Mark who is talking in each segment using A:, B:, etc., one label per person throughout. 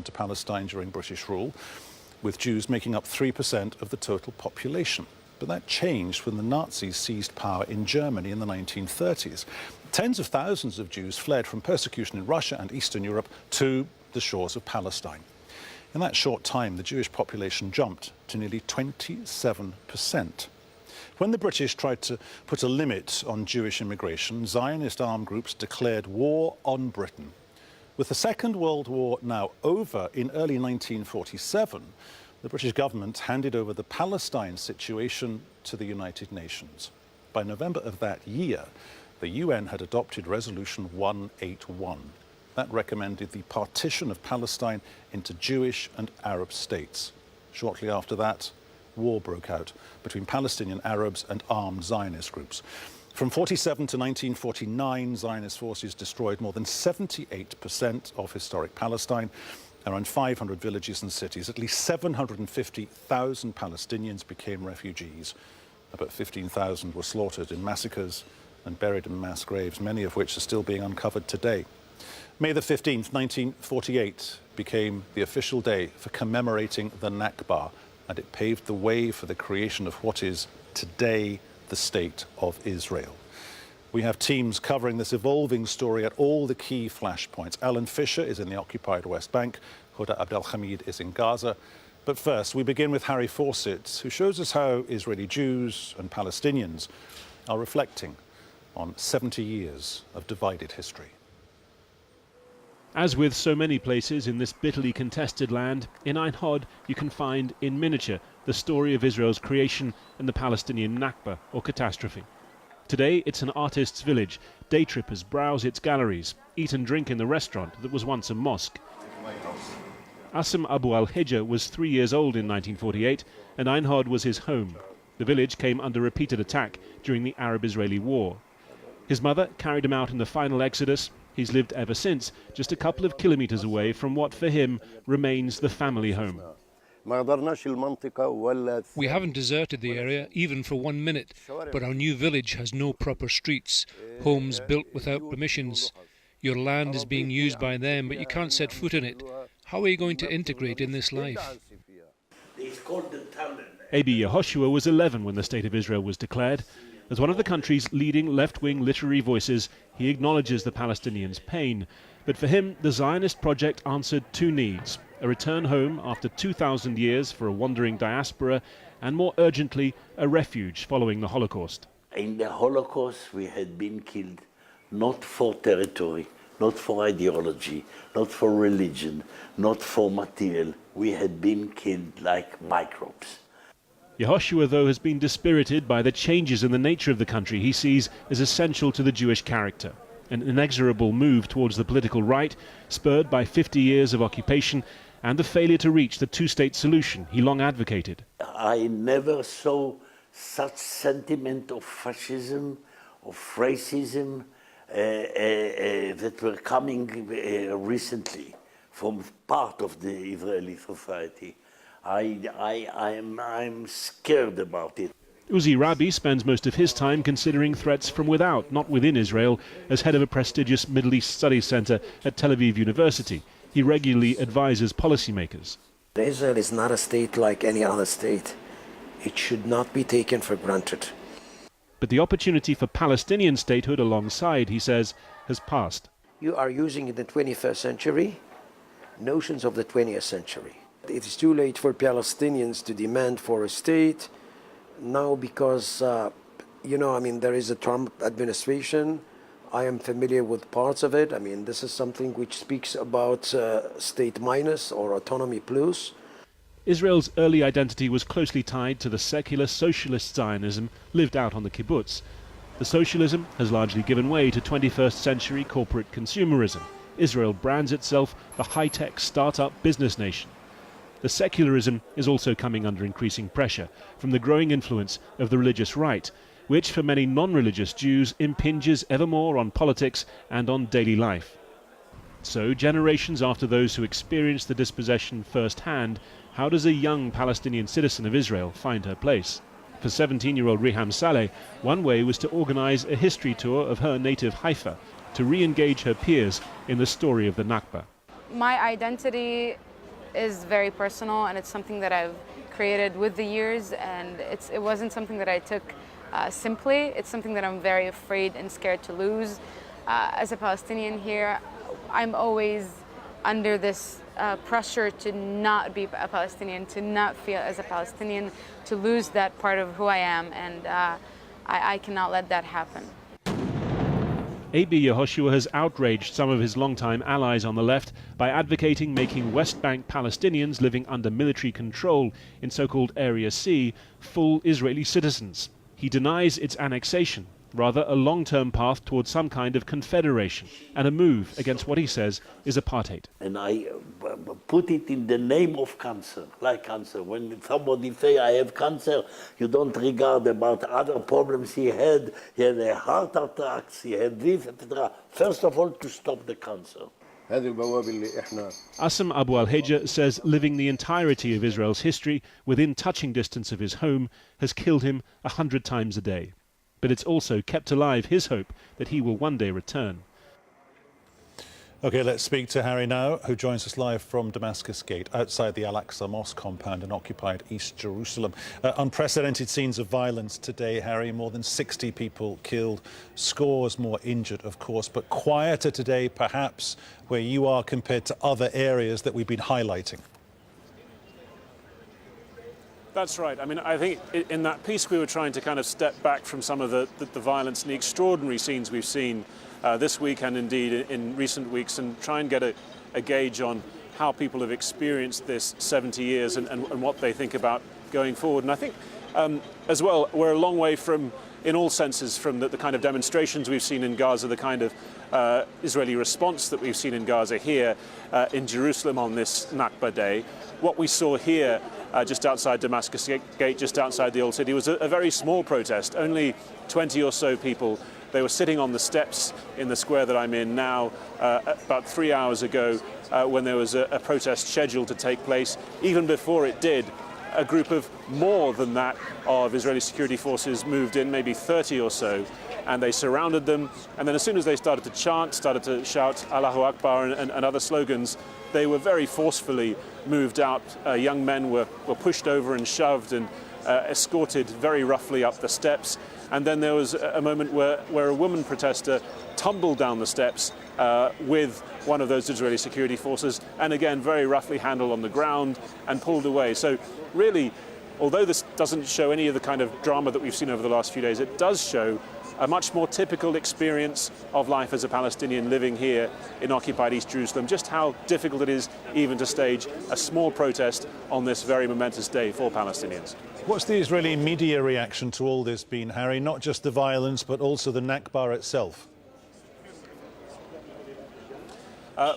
A: to Palestine during British rule, with Jews making up 3% of the total population. But that changed when the Nazis seized power in Germany in the 1930s. Tens of thousands of Jews fled from persecution in Russia and Eastern Europe to the shores of Palestine. In that short time, the Jewish population jumped to nearly 27%. When the British tried to put a limit on Jewish immigration, Zionist armed groups declared war on Britain. With the Second World War now over, in early 1947, the British government handed over the Palestine situation to the United Nations. By November of that year, the UN had adopted Resolution 181. That recommended the partition of Palestine into Jewish and Arab states. Shortly after that, war broke out between Palestinian Arabs and armed Zionist groups. From 1947 to 1949, Zionist forces destroyed more than 78% of historic Palestine, around 500 villages and cities. At least 750,000 Palestinians became refugees. About 15,000 were slaughtered in massacres and buried in mass graves, many of which are still being uncovered today. May the 15th, 1948, became the official day for commemorating the Nakba, and it paved the way for the creation of what is today the State of Israel. We have teams covering this evolving story at all the key flashpoints. Alan Fisher is in the occupied West Bank. Huda Abdelhamid is in Gaza. But first, we begin with Harry Fawcett, who shows us how Israeli Jews and Palestinians are reflecting on 70 years of divided history.
B: As with so many places in this bitterly contested land, in Ein Hod you can find in miniature the story of Israel's creation and the Palestinian Nakba, or catastrophe. Today it's an artist's village. Day trippers browse its galleries, eat and drink in the restaurant that was once a mosque. Asim Abu al-Hijja was 3 years old in 1948, and Ein Hod was his home. The village came under repeated attack during the Arab-Israeli war. His mother carried him out in the final exodus. He's lived ever since, just a couple of kilometers away from what for him remains the family home.
C: We haven't deserted the area, even for 1 minute, but our new village has no proper streets, homes built without permissions. Your land is being used by them, but you can't set foot in it. How are you going to integrate in this life?
B: Abi Yehoshua was 11 when the State of Israel was declared. As one of the country's leading left-wing literary voices, he acknowledges the Palestinians' pain. But for him, the Zionist project answered two needs: a return home after 2,000 years for a wandering diaspora, and more urgently, a refuge following the Holocaust.
D: In the Holocaust, we had been killed not for territory, not for ideology, not for religion, not for material. We had been killed like microbes.
B: Yehoshua, though, has been dispirited by the changes in the nature of the country he sees as essential to the Jewish character. An inexorable move towards the political right, spurred by 50 years of occupation and the failure to reach the two-state solution he long advocated.
D: I never saw such sentiment of fascism, of racism, that were coming recently from part of the Israeli society. I'm scared about it.
B: Uzi Rabi spends most of his time considering threats from without, not within Israel. As head of a prestigious Middle East Studies Center at Tel Aviv University, he regularly advises policymakers.
E: Israel is not a state like any other state. It should not be taken for granted.
B: But the opportunity for Palestinian statehood alongside, he says, has passed.
E: You are using in the 21st century notions of the 20th century. It is too late for Palestinians to demand for a state now because, there is a Trump administration. I am familiar with parts of it. This is something which speaks about state minus or autonomy plus.
B: Israel's early identity was closely tied to the secular socialist Zionism lived out on the kibbutz. The socialism has largely given way to 21st century corporate consumerism. Israel brands itself the high-tech start-up business nation. The secularism is also coming under increasing pressure from the growing influence of the religious right, which for many non-religious Jews impinges ever more on politics and on daily life. So, generations after those who experienced the dispossession firsthand, how does a young Palestinian citizen of Israel find her place? For 17-year-old Riham Saleh, one way was to organize a history tour of her native Haifa to re-engage her peers in the story of the Nakba.
F: My identity is very personal, and it's something that I've created with the years, and it wasn't something that I took simply. It's something that I'm very afraid and scared to lose. As a Palestinian here, I'm always under this pressure to not be a Palestinian, to not feel as a Palestinian, to lose that part of who I am, and I cannot let that happen.
B: A.B. Yehoshua has outraged some of his longtime allies on the left by advocating making West Bank Palestinians living under military control in so-called Area C full Israeli citizens. He denies its annexation, rather a long-term path towards some kind of confederation and a move against what he says is apartheid.
D: And I put it in the name of cancer, like cancer. When somebody say I have cancer, you don't regard about other problems he had a heart attacks, he had this, etc. First of all, to stop the cancer.
B: Assam Abu al-Hajja says living the entirety of Israel's history within touching distance of his home has killed him 100 times a day. But it's also kept alive his hope that he will one day return.
A: OK, let's speak to Harry now, who joins us live from Damascus Gate, outside the Al-Aqsa Mosque compound in occupied East Jerusalem. Unprecedented scenes of violence today, Harry. More than 60 people killed, scores more injured, of course, but quieter today, perhaps, where you are compared to other areas that we've been highlighting.
G: That's right. I mean, I think in that piece we were trying to kind of step back from some of the violence and the extraordinary scenes we've seen this week and indeed in recent weeks, and try and get a gauge on how people have experienced this 70 years and what they think about going forward. And I think as well, we're a long way from, in all senses, from the kind of demonstrations we've seen in Gaza, the kind of Israeli response that we've seen in Gaza here in Jerusalem on this Nakba day. What we saw here just outside Damascus Gate, just outside the Old City, was a very small protest, only 20 or so people. They were sitting on the steps in the square that I'm in now about 3 hours ago when there was a protest scheduled to take place. Even before it did, a group of more than that of Israeli security forces moved in, maybe 30 or so, and they surrounded them. And then as soon as they started to chant, started to shout Allahu Akbar and other slogans, they were very forcefully moved out. Young men were pushed over and shoved and escorted very roughly up the steps. And then there was a moment where a woman protester tumbled down the steps with one of those Israeli security forces, and again very roughly handled on the ground and pulled away. So really, although this doesn't show any of the kind of drama that we've seen over the last few days, it does show a much more typical experience of life as a Palestinian living here in occupied East Jerusalem, just how difficult it is even to stage a small protest on this very momentous day for Palestinians.
A: What's the Israeli media reaction to all this been, Harry? Not just the violence, but also the Nakba itself?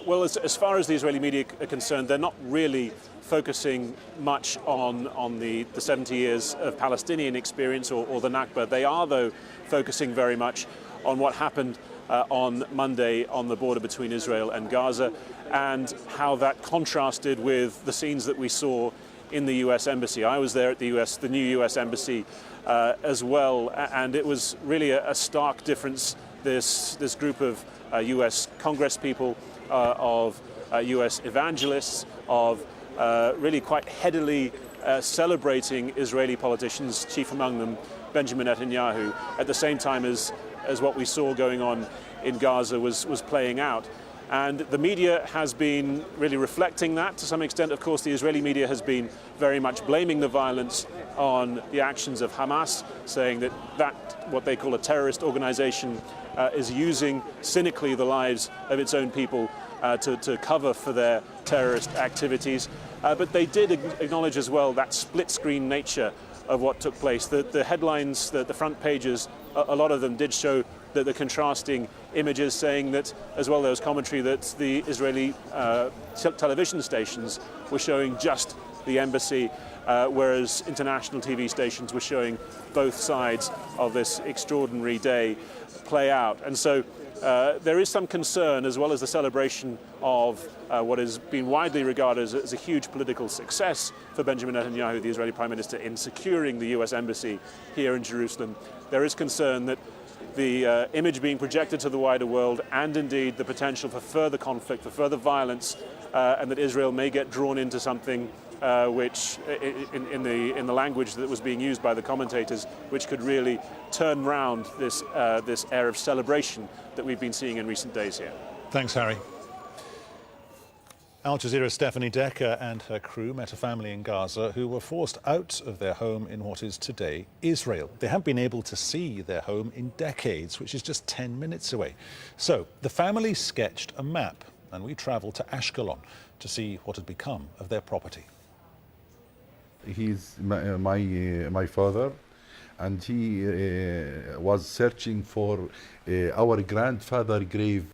G: Well, as far as the Israeli media are concerned, they're not really focusing much on the 70 years of Palestinian experience or the Nakba. They are, though, focusing very much on what happened on Monday on the border between Israel and Gaza, and how that contrasted with the scenes that we saw in the U.S. Embassy. I was there at the new U.S. Embassy as well, and it was really a stark difference. This group of U.S. Congress people, of U.S. evangelists, of really quite headily celebrating Israeli politicians, chief among them Benjamin Netanyahu, at the same time as what we saw going on in Gaza was playing out. And the media has been really reflecting that to some extent. Of course, the Israeli media has been very much blaming the violence on the actions of Hamas, saying that what they call a terrorist organization is using cynically the lives of its own people to cover for their terrorist activities. But they did acknowledge as well that split-screen nature of what took place. The headlines, the front pages, a lot of them did show the contrasting images, saying that, as well, there was commentary that the Israeli television stations were showing just the embassy, whereas international TV stations were showing both sides of this extraordinary day play out. And so there is some concern, as well as the celebration of what has been widely regarded as a huge political success for Benjamin Netanyahu, the Israeli Prime Minister, in securing the US Embassy here in Jerusalem. There is concern that the image being projected to the wider world, and indeed the potential for further conflict, for further violence and that Israel may get drawn into something which, in the language that was being used by the commentators, which could really turn round this air of celebration that we've been seeing in recent days here.
A: Thanks, Harry. Al Jazeera's Stephanie Decker and her crew met a family in Gaza who were forced out of their home in what is today Israel. They haven't been able to see their home in decades, which is just 10 minutes away. So the family sketched a map and we travelled to Ashkelon to see what had become of their property.
H: He's my father, and he was searching for our grandfather's grave.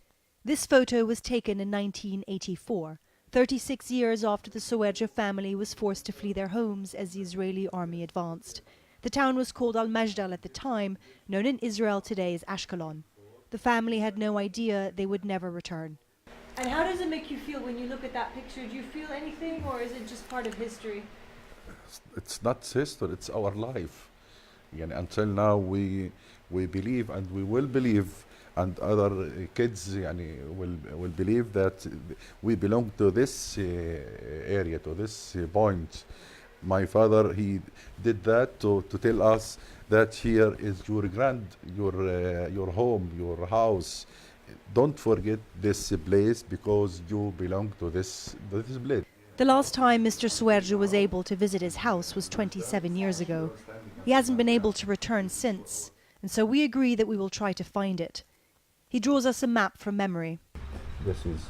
I: This photo was taken in 1984. 36 years after the Souedja family was forced to flee their homes as the Israeli army advanced. The town was called Al-Majdal at the time, known in Israel today as Ashkelon. The family had no idea they would never return.
J: And how does it make you feel when you look at that picture? Do you feel anything, or is it just part of history?
H: It's not history, it's our life. Until now we believe and we will believe, and other kids will believe that we belong to this area, to this point. My father, he did that to tell us that here is your home, your house. Don't forget this place because you belong to this place.
I: The last time Mr. Souedja was able to visit his house was 27 years ago. He hasn't been able to return since, and so we agree that we will try to find it. He draws us a map from memory.
H: This is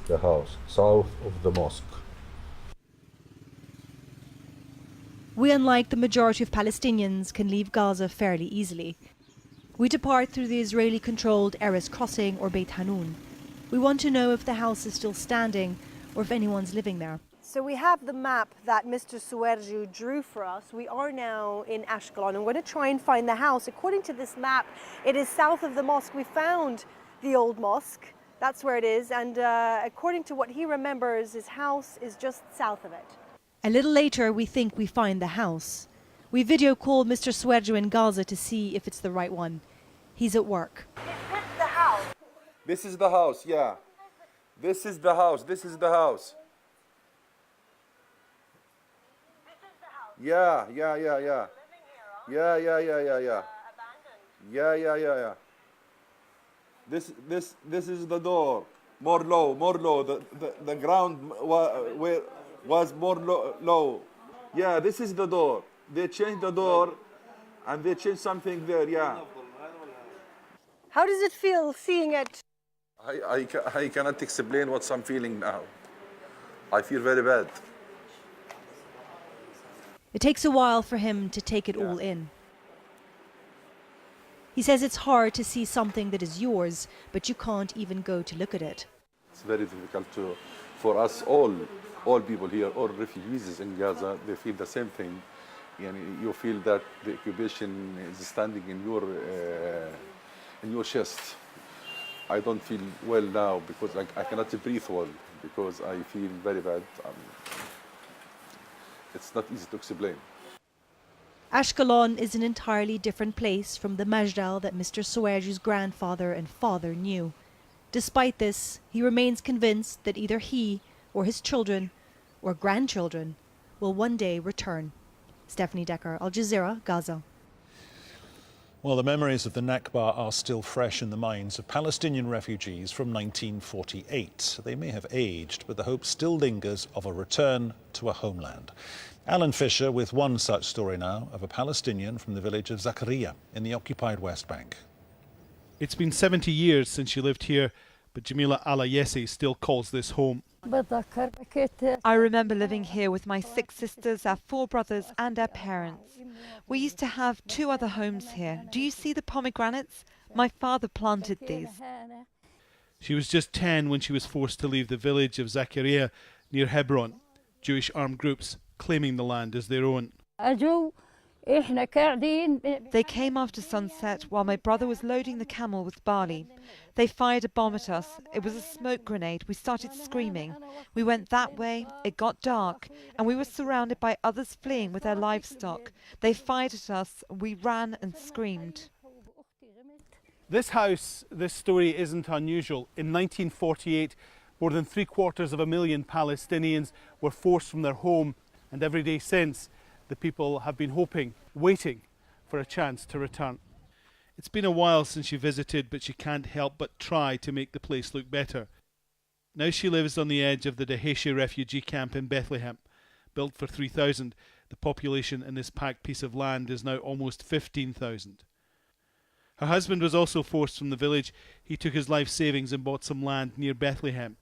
H: the house, south of the mosque.
I: We, unlike the majority of Palestinians, can leave Gaza fairly easily. We depart through the Israeli-controlled Erez Crossing or Beit Hanun. We want to know if the house is still standing or if anyone's living there.
J: So we have the map that Mr. Souedja drew for us. We are now in Ashkelon. I'm going to try and find the house. According to this map, it is south of the mosque. We found the old mosque. That's where it is. And according to what he remembers, his house is just south of it.
I: A little later, we think we find the house. We video called Mr. Souedja in Gaza to see if it's the right one. He's at work.
J: Is this the house?
H: This is the house, yeah. This is the house, this is the house. Yeah. Yeah. This is the door. More low. The ground was more low. Yeah, this is the door. They changed the door and they changed something there, yeah.
J: How does it feel seeing it?
H: I cannot explain what I'm feeling now. I feel very bad.
I: It takes a while for him to take it all in. He says it's hard to see something that is yours, but you can't even go to look at it.
H: It's very difficult for us all people here, all refugees in Gaza, they feel the same thing. You feel that the occupation is standing in your chest. I don't feel well now because I cannot breathe well because I feel very bad. It's not easy to explain.
I: Ashkelon is an entirely different place from the Majdal that Mr. Souedja's grandfather and father knew. Despite this, he remains convinced that either he or his children or grandchildren will one day return. Stephanie Decker, Al Jazeera, Gaza.
A: Well, the memories of the Nakba are still fresh in the minds of Palestinian refugees from 1948. They may have aged, but the hope still lingers of a return to a homeland. Alan Fisher with one such story now of a Palestinian from the village of Zacharia in the occupied West Bank.
K: It's been 70 years since she lived here, but Jamila Al-Yesi still calls this home.
L: I remember living here with my 6 sisters, our 4 brothers and our parents. We used to have 2 other homes here. Do you see the pomegranates? My father planted these.
K: She was just 10 when she was forced to leave the village of Zacharia near Hebron, Jewish armed groups claiming the land as their own.
L: They came after sunset while my brother was loading the camel with barley. They fired a bomb at us. It was a smoke grenade. We started screaming. We went that way. It got dark, and we were surrounded by others fleeing with their livestock. They fired at us. We ran and screamed.
K: This house, this story isn't unusual. In 1948, More than 750,000 Palestinians were forced from their home, and every day since, the people have been hoping, waiting for a chance to return. It's been a while since she visited, but she can't help but try to make the place look better. Now she lives on the edge of the Daheshe refugee camp in Bethlehem. Built for 3,000, the population in this packed piece of land is now almost 15,000. Her husband was also forced from the village. He took his life savings and bought some land near Bethlehem.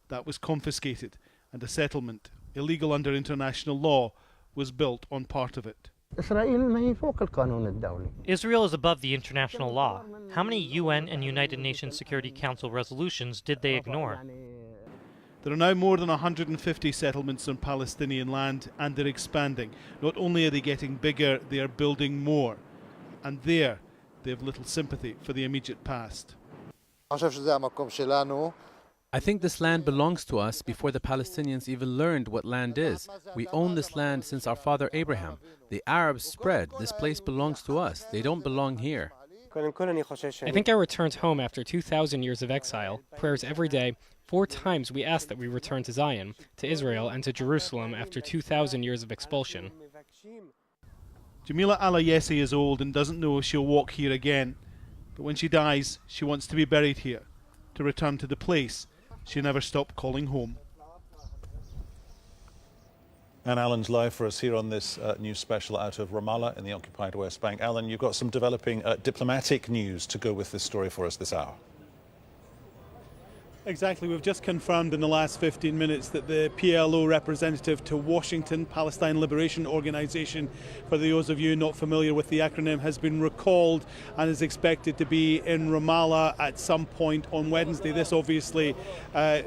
K: That was confiscated, and a settlement, illegal under international law, was built on part of it.
M: Israel is above the international law. How many UN and United Nations Security Council resolutions did they ignore?
K: There are now more than 150 settlements on Palestinian land, and they're expanding. Not only are they getting bigger, they are building more. And there, they have little sympathy for the immediate past.
N: I think this land belongs to us before the Palestinians even learned what land is. We own this land since our father Abraham. The Arabs spread. This place belongs to us. They don't belong here.
O: I think I returned home after 2,000 years of exile, prayers every day. 4 times we asked that we return to Zion, to Israel, and to Jerusalem after 2,000 years of expulsion.
K: Jamila Alayesi is old and doesn't know if she'll walk here again. But when she dies, she wants to be buried here, to return to the place she never stopped calling home.
A: And Alan's live for us here on this news special out of Ramallah in the occupied West Bank. Alan, you've got some developing diplomatic news to go with this story for us this hour.
K: Exactly. We've just confirmed in the last 15 minutes that the PLO representative to Washington, Palestine Liberation Organization, for those of you not familiar with the acronym, has been recalled and is expected to be in Ramallah at some point on Wednesday. This obviously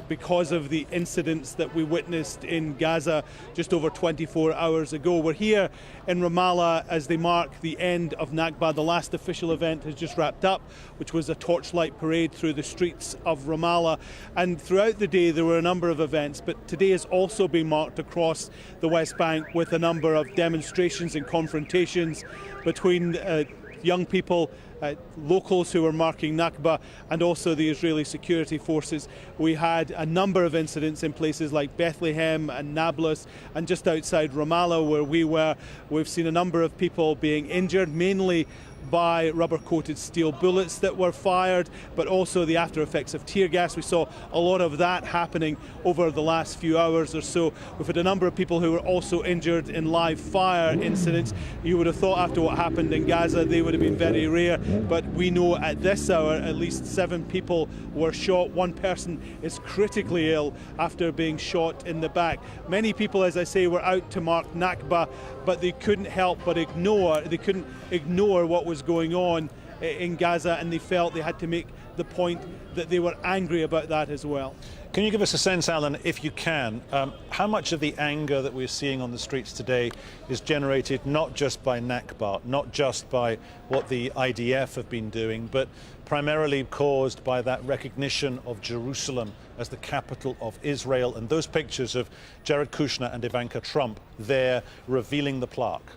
K: because of the incidents that we witnessed in Gaza just over 24 hours ago. We're here in Ramallah as they mark the end of Nakba. The last official event has just wrapped up, which was a torchlight parade through the streets of Ramallah. And throughout the day there were a number of events, but today has also been marked across the West Bank with a number of demonstrations and confrontations between young people, locals who were marking Nakba, and also the Israeli security forces. We had a number of incidents in places like Bethlehem and Nablus, and just outside Ramallah where we were, we've seen a number of people being injured, mainly by rubber-coated steel bullets that were fired, but also the after effects of tear gas. We saw a lot of that happening over the last few hours or so. We've had a number of people who were also injured in live fire incidents. You would have thought after what happened in Gaza they would have been very rare, but we know at this hour at least 7 people were shot. 1 person is critically ill after being shot in the back. Many people, as I say, were out to mark Nakba, but they couldn't help but ignore what was going on in Gaza, and they felt they had to make the point that they were angry about that as well.
A: Can you give us a sense, Alan, if you can, how much of the anger that we're seeing on the streets today is generated not just by Nakba, not just by what the IDF have been doing, but primarily caused by that recognition of Jerusalem as the capital of Israel, and those pictures of Jared Kushner and Ivanka Trump there revealing the plaque?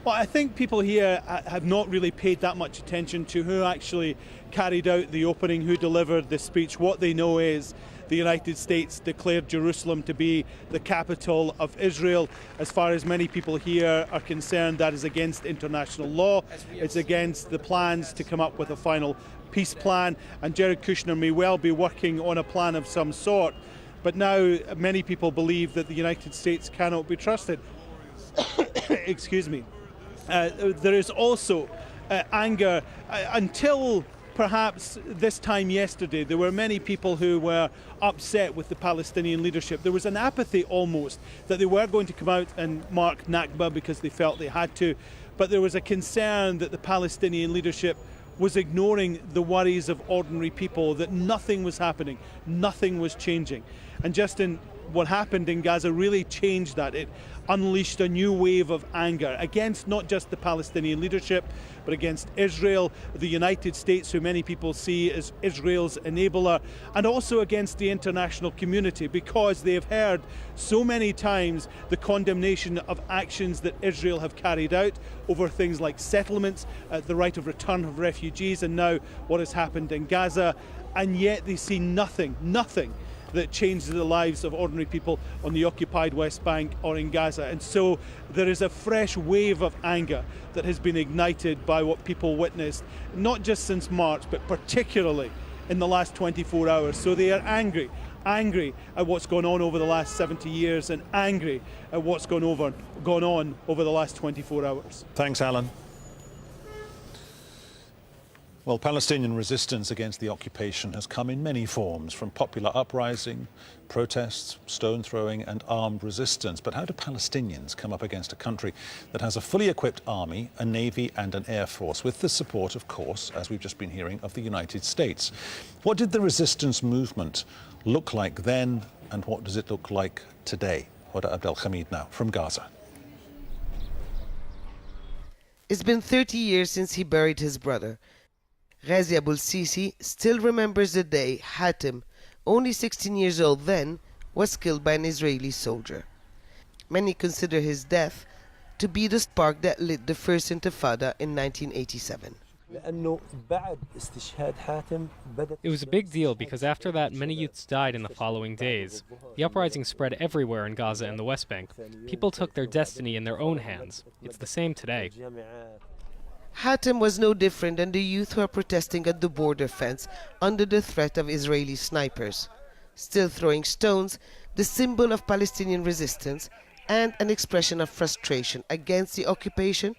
K: Well, I think people here have not really paid that much attention to who actually carried out the opening, who delivered the speech. What they know is the United States declared Jerusalem to be the capital of Israel. As far as many people here are concerned, that is against international law. It's against the plans to come up with a final peace plan, and Jared Kushner may well be working on a plan of some sort. But now many people believe that the United States cannot be trusted. Excuse me. There is also anger. Until perhaps this time yesterday, there were many people who were upset with the Palestinian leadership. There was an apathy almost that they were going to come out and mark Nakba because they felt they had to, but there was a concern that the Palestinian leadership was ignoring the worries of ordinary people, that nothing was happening, nothing was changing. And just in what happened in Gaza really changed that. It unleashed a new wave of anger against not just the Palestinian leadership, but against Israel, the United States, who many people see as Israel's enabler, and also against the international community, because they have heard so many times the condemnation of actions that Israel have carried out over things like settlements, the right of return of refugees, and now what has happened in Gaza, and yet they see nothing that changes the lives of ordinary people on the occupied West Bank or in Gaza. And so there is a fresh wave of anger that has been ignited by what people witnessed, not just since March, but particularly in the last 24 hours. So they are angry at what's gone on over the last 70 years and angry at what's gone on over the last 24 hours.
A: Thanks, Alan. Well, Palestinian resistance against the occupation has come in many forms, from popular uprising, protests, stone throwing and armed resistance. But how do Palestinians come up against a country that has a fully equipped army, a navy and an air force, with the support, of course, as we've just been hearing, of the United States? What did the resistance movement look like then, and what does it look like today? Hoda Abdelhamid now from Gaza.
P: It's been 30 years since he buried his brother. Ghazi Abul Sisi still remembers the day Hatem, only 16 years old then, was killed by an Israeli soldier. Many consider his death to be the spark that lit the first Intifada in 1987.
O: It was a big deal because after that many youths died in the following days. The uprising spread everywhere in Gaza and the West Bank. People took their destiny in their own hands. It's the same today.
P: Hatem was no different than the youth who are protesting at the border fence under the threat of Israeli snipers. Still throwing stones, the symbol of Palestinian resistance and an expression of frustration against the occupation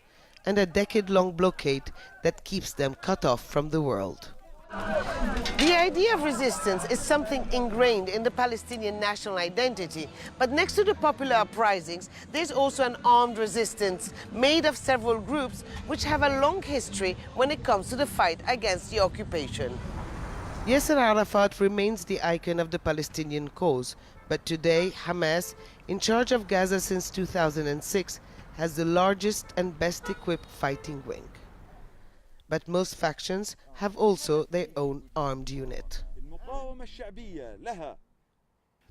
P: and a decade-long blockade that keeps them cut off from the world.
Q: The idea of resistance is something ingrained in the Palestinian national identity, but next to the popular uprisings, there's also an armed resistance made of several groups which have a long history when it comes to the fight against the occupation.
P: Yasser Arafat remains the icon of the Palestinian cause, but today Hamas, in charge of Gaza since 2006, has the largest and best equipped fighting wing. But most factions have also their own armed unit.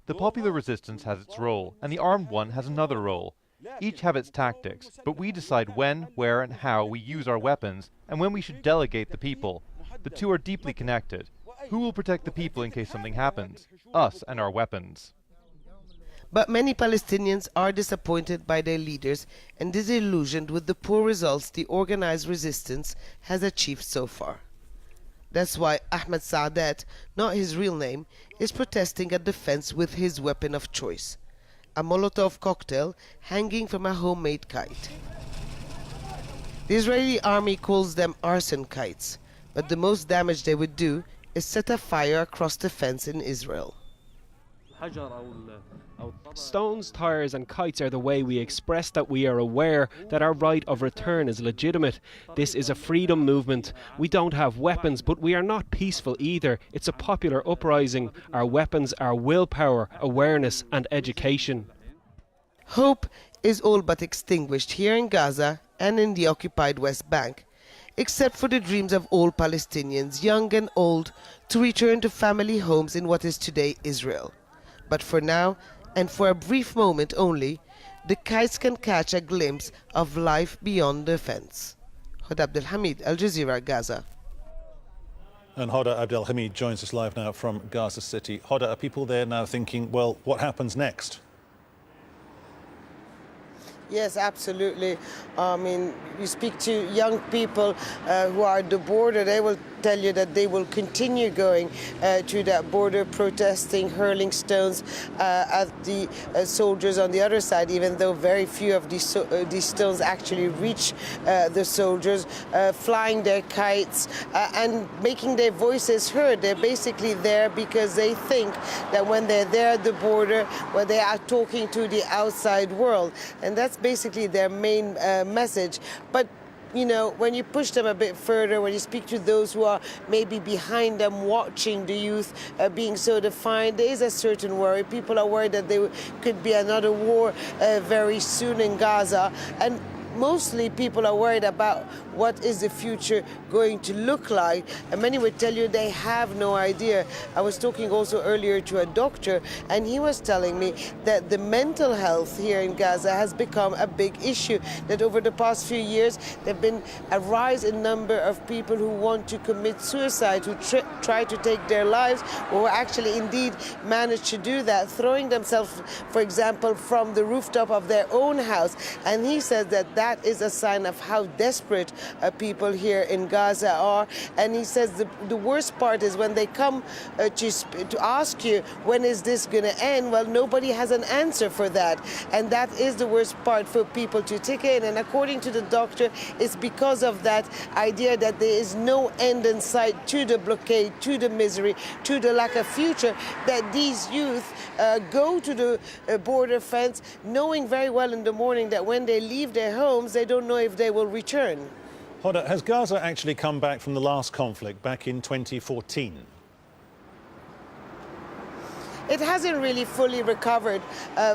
R: The popular resistance has its role, and the armed one has another role. Each have its tactics, but we decide when, where, and how we use our weapons, and when we should delegate the people. The two are deeply connected. Who will protect the people in case something happens? Us and our weapons.
P: But many Palestinians are disappointed by their leaders and disillusioned with the poor results the organized resistance has achieved so far. That's why Ahmed Saadat, not his real name, is protesting at the fence with his weapon of choice, a Molotov cocktail hanging from a homemade kite. The Israeli army calls them arson kites, but the most damage they would do is set a fire across the fence in Israel.
S: Stones, tires and kites are the way we express that we are aware that our right of return is legitimate. This is a freedom movement. We don't have weapons, but we are not peaceful either. It's a popular uprising. Our weapons are willpower, awareness and education.
P: Hope is all but extinguished here in Gaza and in the occupied West Bank, except for the dreams of all Palestinians, young and old, to return to family homes in what is today Israel. But for now, and for a brief moment only, the kites can catch a glimpse of life beyond the fence. Hoda Abdelhamid, Al Jazeera, Gaza.
A: And Hoda Abdelhamid joins us live now from Gaza City. Hoda, are people there now thinking, well, what happens next?
Q: Yes, absolutely. I mean, you speak to young people who are at the border, they will tell you that they will continue going to that border, protesting, hurling stones at the soldiers on the other side, even though very few of these stones actually reach the soldiers, flying their kites and making their voices heard. They're basically there because they think that when they're there at the border, well, they are talking to the outside world, and that's basically their main message. But you know, when you push them a bit further, when you speak to those who are maybe behind them watching the youth being so defiant, there is a certain worry. People are worried that there could be another war very soon in Gaza. And mostly people are worried about what is the future going to look like, and many would tell you they have no idea. I was talking also earlier to a doctor, and he was telling me that the mental health here in Gaza has become a big issue, that over the past few years there have been a rise in number of people who want to commit suicide, who try to take their lives, or actually indeed manage to do that, throwing themselves, for example, from the rooftop of their own house. And he says that that is a sign of how desperate people here in Gaza are. And he says the worst part is when they come to ask you, when is this going to end? Well, nobody has an answer for that. And that is the worst part for people to take in. And according to the doctor, it's because of that idea that there is no end in sight to the blockade, to the misery, to the lack of future, that these youth go to the border fence knowing very well in the morning that when they leave their homes, they don't know if they will return.
A: Hoda, has Gaza actually come back from the last conflict back in 2014?
Q: It hasn't really fully recovered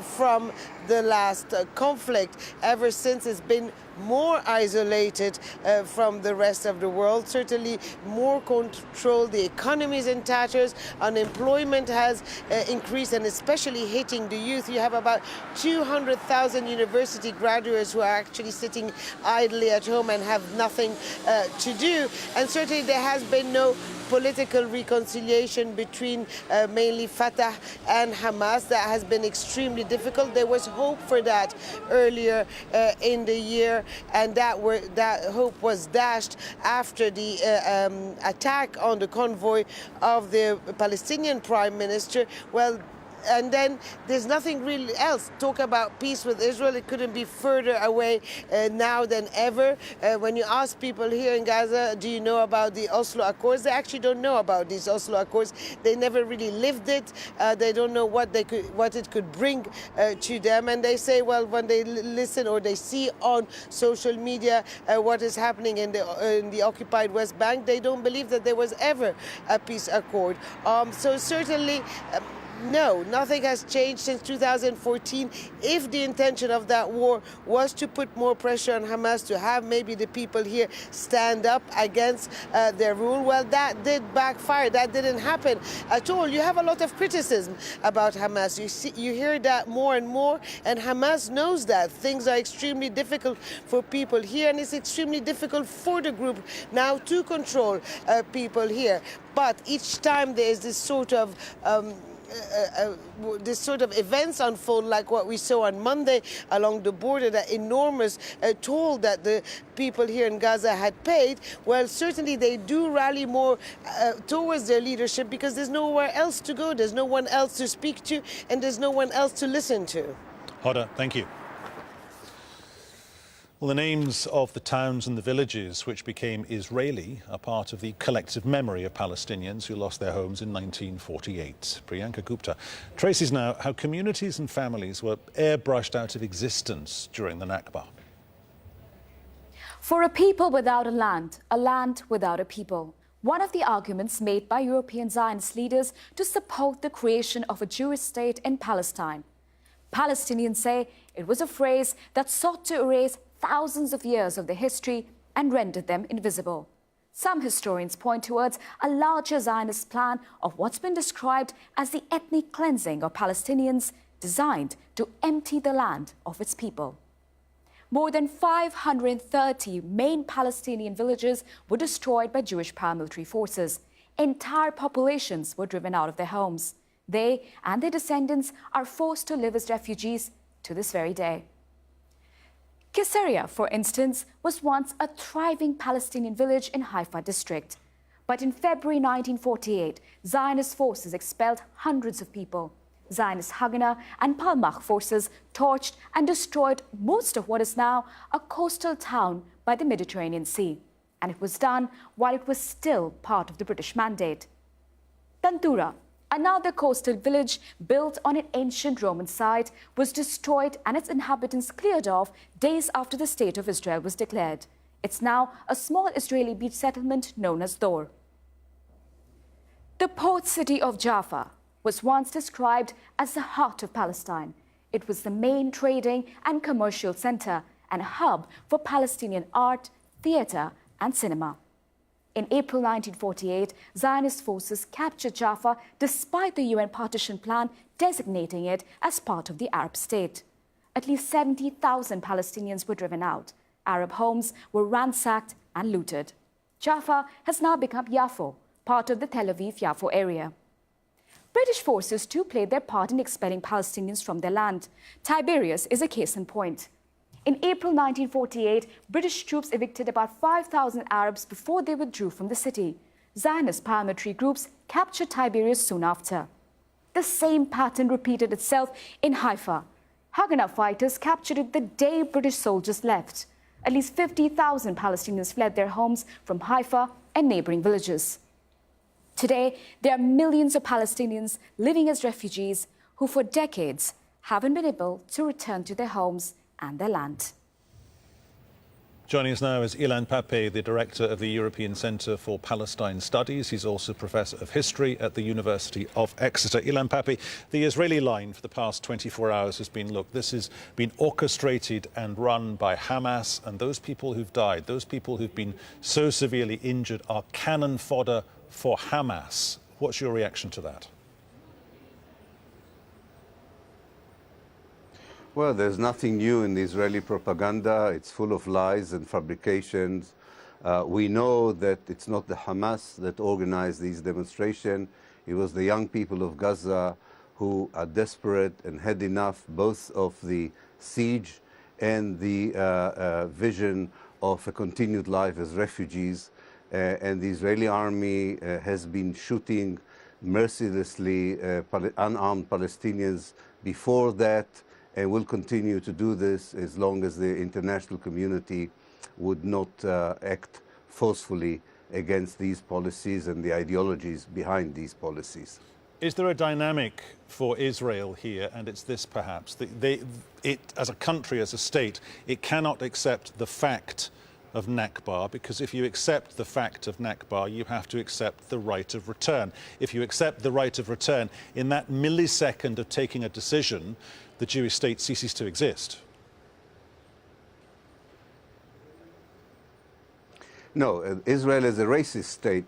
Q: from the last conflict. Ever since, it's been more isolated from the rest of the world, certainly more controlled. The economy is in tatters, unemployment has increased, and especially hitting the youth. You have about 200,000 university graduates who are actually sitting idly at home and have nothing to do. And certainly there has been no political reconciliation between mainly Fatah and Hamas. That has been extremely difficult. There was hope for that earlier in the year, and that hope was dashed after the attack on the convoy of the Palestinian Prime Minister. Well, and then there's nothing really else. Talk about peace with Israel, it couldn't be further away now than ever. When you ask people here in Gaza, do you know about the Oslo Accords? They actually don't know about these Oslo Accords. They never really lived it. They don't know what it could bring to them. And they say, well, when they listen or they see on social media what is happening in the occupied West Bank, they don't believe that there was ever a peace accord. So certainly, no, nothing has changed since 2014. If the intention of that war was to put more pressure on Hamas, to have maybe the people here stand up against their rule, well, that did backfire. That didn't happen at all. You have a lot of criticism about Hamas. You hear that more and more, and Hamas knows that. Things are extremely difficult for people here, and it's extremely difficult for the group now to control people here. But each time there is this sort of events unfold, like what we saw on Monday along the border, that enormous toll that the people here in Gaza had paid, well, certainly they do rally more towards their leadership, because there's nowhere else to go, there's no one else to speak to, and there's no one else to listen to.
A: Hoda, thank you. Well, the names of the towns and the villages which became Israeli are part of the collective memory of Palestinians who lost their homes in 1948. Priyanka Gupta traces now how communities and families were airbrushed out of existence during the Nakba.
T: For a people without a land without a people. One of the arguments made by European Zionist leaders to support the creation of a Jewish state in Palestine. Palestinians say it was a phrase that sought to erase thousands of years of their history and rendered them invisible. Some historians point towards a larger Zionist plan of what's been described as the ethnic cleansing of Palestinians, designed to empty the land of its people. More than 530 main Palestinian villages were destroyed by Jewish paramilitary forces. Entire populations were driven out of their homes. They and their descendants are forced to live as refugees to this very day. Caesarea, for instance, was once a thriving Palestinian village in Haifa district. But in February 1948, Zionist forces expelled hundreds of people. Zionist Haganah and Palmach forces torched and destroyed most of what is now a coastal town by the Mediterranean Sea. And it was done while it was still part of the British Mandate. Tantura, another coastal village built on an ancient Roman site, was destroyed and its inhabitants cleared off days after the State of Israel was declared. It's now a small Israeli beach settlement known as Dor. The port city of Jaffa was once described as the heart of Palestine. It was the main trading and commercial center and a hub for Palestinian art, theater, and cinema. In April 1948, Zionist forces captured Jaffa despite the UN partition plan designating it as part of the Arab state. At least 70,000 Palestinians were driven out. Arab homes were ransacked and looted. Jaffa has now become Yaffo, part of the Tel Aviv-Yaffo area. British forces too played their part in expelling Palestinians from their land. Tiberias is a case in point. In April 1948, British troops evicted about 5,000 Arabs before they withdrew from the city. Zionist paramilitary groups captured Tiberias soon after. The same pattern repeated itself in Haifa. Haganah fighters captured it the day British soldiers left. At least 50,000 Palestinians fled their homes from Haifa and neighboring villages. Today, there are millions of Palestinians living as refugees who for decades haven't been able to return to their homes and their land.
A: Joining us now is Ilan Pape, the director of the European Centre for Palestine Studies. He's also professor of history at the University of Exeter. Ilan Pape, the Israeli line for the past 24 hours has been, look, this has been orchestrated and run by Hamas, and those people who've died, those people who've been so severely injured are cannon fodder for Hamas. What's your reaction to that?
U: Well, there's nothing new in the Israeli propaganda. It's full of lies and fabrications. We know that it's not the Hamas that organized these demonstrations. It was the young people of Gaza who are desperate and had enough both of the siege and the vision of a continued life as refugees. And the Israeli army has been shooting mercilessly unarmed Palestinians before that, and will continue to do this as long as the international community would not act forcefully against these policies and the ideologies behind these policies.
A: Is there a dynamic for Israel here, and it's this perhaps, that it as a country, as a state, it cannot accept the fact of Nakba, because if you accept the fact of Nakba, you have to accept the right of return. If you accept the right of return, in that millisecond of taking a decision, the Jewish state ceases to exist.
U: No, Israel as a racist state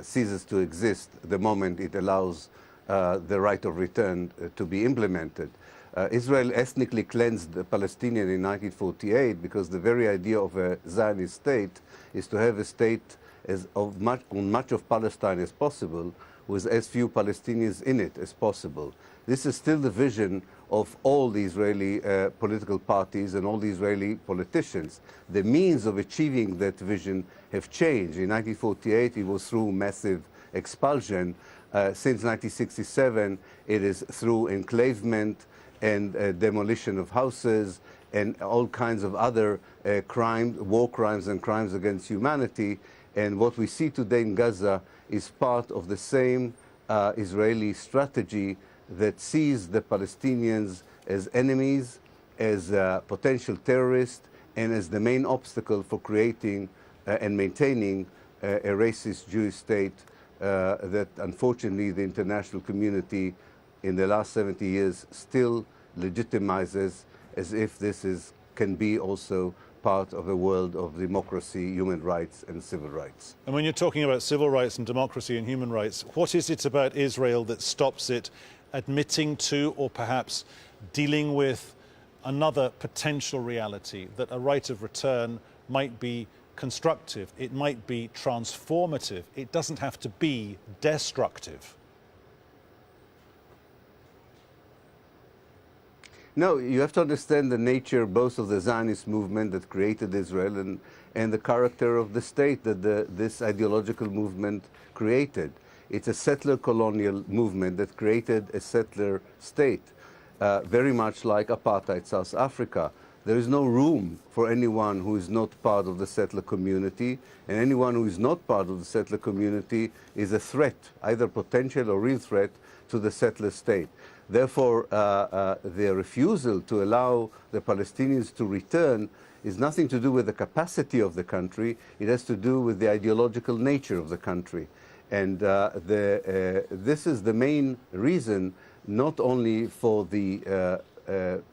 U: ceases to exist the moment it allows the right of return to be implemented. Israel ethnically cleansed the Palestinians in 1948 because the very idea of a Zionist state is to have a state on much of Palestine as possible, with as few Palestinians in it as possible. This is still the vision of all the Israeli political parties and all the Israeli politicians. The means of achieving that vision have changed. In 1948, it was through massive expulsion. Since 1967, it is through enclavement and demolition of houses and all kinds of other crimes, war crimes and crimes against humanity. And what we see today in Gaza is part of the same Israeli strategy that sees the Palestinians as enemies, as potential terrorists, and as the main obstacle for creating and maintaining a racist Jewish state that unfortunately the international community in the last 70 years still legitimizes as if this can be also part of a world of democracy, human rights and civil rights.
A: And when you're talking about civil rights and democracy and human rights, what is it about Israel that stops it admitting to or perhaps dealing with another potential reality, that a right of return might be constructive, it might be transformative, it doesn't have to be destructive?
U: No, you have to understand the nature both of the Zionist movement that created Israel and the character of the state that this ideological movement created. It's a settler colonial movement that created a settler state, very much like apartheid South Africa. There is no room for anyone who is not part of the settler community, and anyone who is not part of the settler community is a threat, either potential or real threat, to the settler state. Therefore, their refusal to allow the Palestinians to return is nothing to do with the capacity of the country. It has to do with the ideological nature of the country. And this is the main reason, not only for the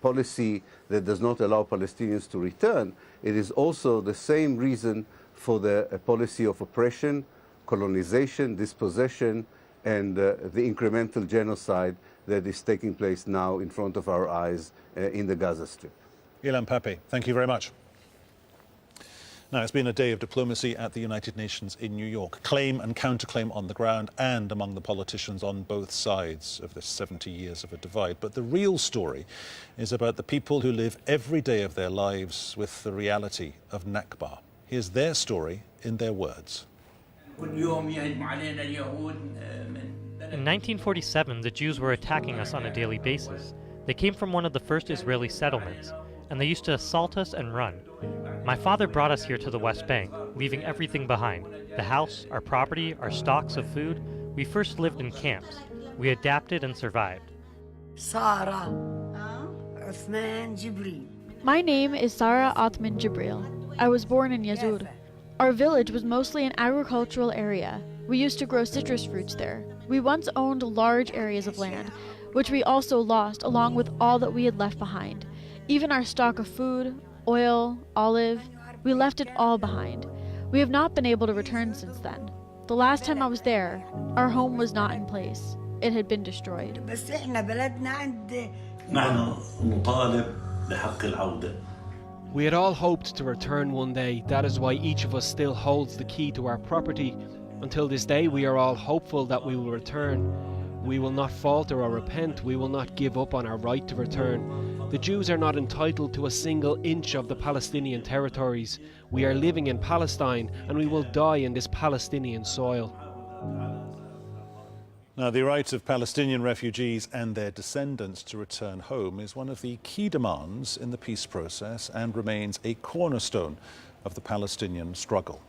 U: policy that does not allow Palestinians to return, it is also the same reason for the policy of oppression, colonization, dispossession, and the incremental genocide that is taking place now in front of our eyes in the Gaza Strip.
A: Ilan Pape, thank you very much. Now, it's been a day of diplomacy at the United Nations in New York. Claim and counterclaim on the ground and among the politicians on both sides of this 70 years of a divide. But the real story is about the people who live every day of their lives with the reality of Nakba. Here's their story in their words.
M: In 1947, the Jews were attacking us on a daily basis. They came from one of the first Israeli settlements, and they used to assault us and run. My father brought us here to the West Bank, leaving everything behind. The house, our property, our stocks of food. We first lived in camps. We adapted and survived.
C: My name is Sarah Othman Jibril. I was born in Yazur. Our village was mostly an agricultural area. We used to grow citrus fruits there. We once owned large areas of land, which we also lost along with all that we had left behind. Even our stock of food, oil, olive, we left it all behind. We have not been able to return since then. The last time I was there, our home was not in place. It had been destroyed.
S: We had all hoped to return one day. That is why each of us still holds the key to our property. Until this day, we are all hopeful that we will return. We will not falter or repent. We will not give up on our right to return. The Jews are not entitled to a single inch of the Palestinian territories. We are living in Palestine, and we will die in this Palestinian soil.
A: Now, the right of Palestinian refugees and their descendants to return home is one of the key demands in the peace process and remains a cornerstone of the Palestinian struggle.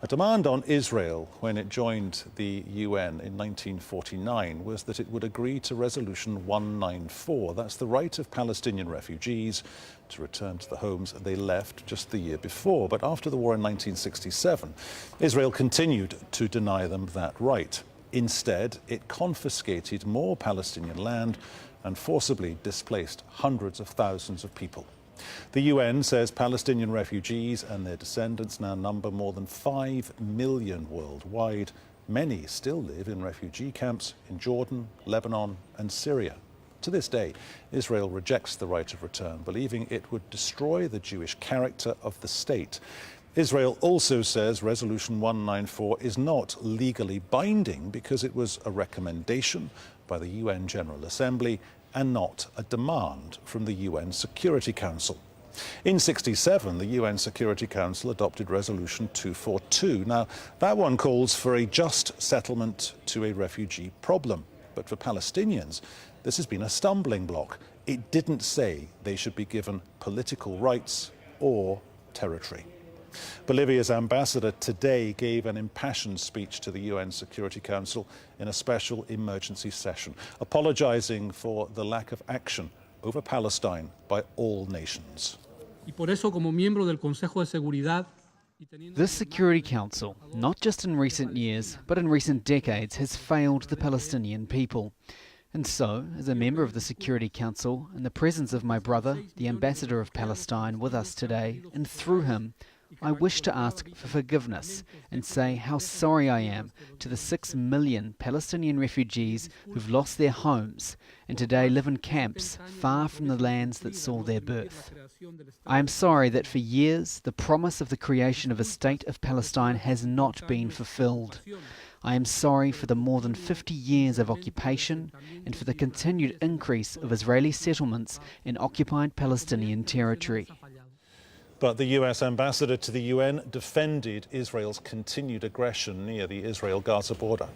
A: A demand on Israel when it joined the UN in 1949 was that it would agree to Resolution 194. That's the right of Palestinian refugees to return to the homes they left just the year before. But after the war in 1967, Israel continued to deny them that right. Instead, it confiscated more Palestinian land and forcibly displaced hundreds of thousands of people. The UN says Palestinian refugees and their descendants now number more than 5 million worldwide. Many still live in refugee camps in Jordan, Lebanon and Syria. To this day, Israel rejects the right of return, believing it would destroy the Jewish character of the state. Israel also says Resolution 194 is not legally binding because it was a recommendation by the UN General Assembly and not a demand from the UN Security Council. In 1967, the UN Security Council adopted Resolution 242. Now, that one calls for a just settlement to a refugee problem. But for Palestinians, this has been a stumbling block. It didn't say they should be given political rights or territory. Bolivia's ambassador today gave an impassioned speech to the UN Security Council in a special emergency session, apologizing for the lack of action over Palestine by all nations.
V: This Security Council, not just in recent years, but in recent decades, has failed the Palestinian people. And so, as a member of the Security Council, in the presence of my brother, the ambassador of Palestine, with us today, and through him, I wish to ask for forgiveness and say how sorry I am to the 6 million Palestinian refugees who've lost their homes and today live in camps far from the lands that saw their birth. I am sorry that for years the promise of the creation of a state of Palestine has not been fulfilled. I am sorry for the more than 50 years of occupation and for the continued increase of Israeli settlements in occupied Palestinian territory.
A: But the US ambassador to the UN defended Israel's continued aggression near the Israel-Gaza border.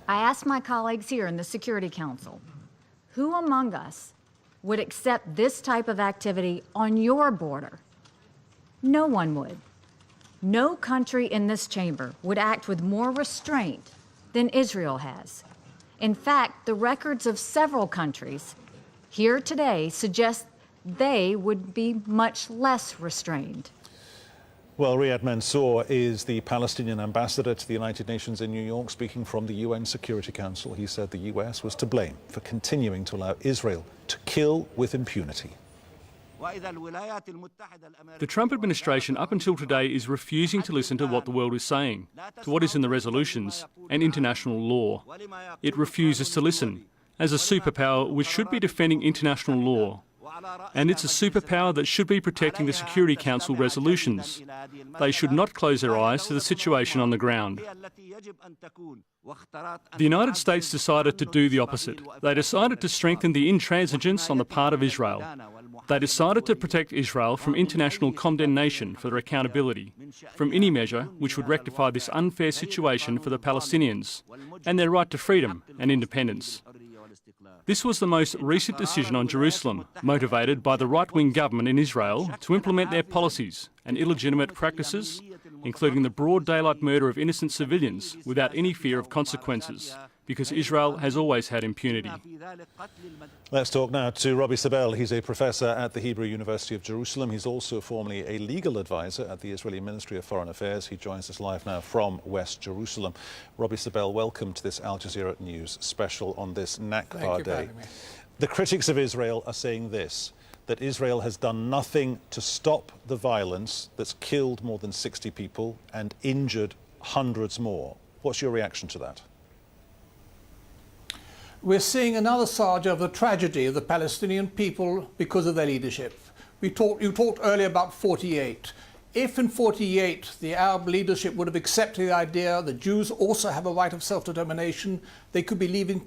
W: I asked my colleagues here in the Security Council, who among us would accept this type of activity on your border? No one would. No country in this chamber would act with more restraint than Israel has. In fact, the records of several countries here today suggest they would be much less restrained.
A: Well, Riyad Mansour is the Palestinian ambassador to the United Nations in New York, speaking from the UN Security Council. He said the US was to blame for continuing to allow Israel to kill with impunity.
D: The Trump administration up until today is refusing to listen to what the world is saying, to what is in the resolutions and international law. It refuses to listen, as a superpower which should be defending international law. And it's a superpower that should be protecting the Security Council resolutions. They should not close their eyes to the situation on the ground. The United States decided to do the opposite. They decided to strengthen the intransigence on the part of Israel. They decided to protect Israel from international condemnation for their accountability, from any measure which would rectify this unfair situation for the Palestinians and their right to freedom and independence. This was the most recent decision on Jerusalem, motivated by the right-wing government in Israel to implement their policies and illegitimate practices, including the broad daylight murder of innocent civilians without any fear of consequences, because Israel has always had impunity.
A: Let's talk now to Robbie Sabel. He's a professor at the Hebrew University of Jerusalem. He's also formerly a legal advisor at the Israeli Ministry of Foreign Affairs. He joins us live now from West Jerusalem. Robbie Sabel, welcome to this Al Jazeera News special on this Nakba Day. The critics of Israel are saying this, that Israel has done nothing to stop the violence that's killed more than 60 people and injured hundreds more. What's your reaction to that?
E: We're seeing another side of the tragedy of the Palestinian people because of their leadership. You talked earlier about 48. If in 48 the Arab leadership would have accepted the idea that Jews also have a right of self-determination, they could be living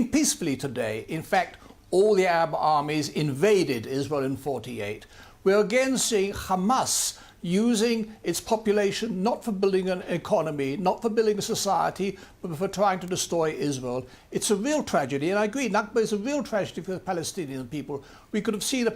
E: peacefully today. In fact, all the Arab armies invaded Israel in 48. We're again seeing Hamas using its population not for building an economy, not for building a society, but for trying to destroy Israel. It's a real tragedy, and I agree, Nakba is a real tragedy for the Palestinian people. We could have seen a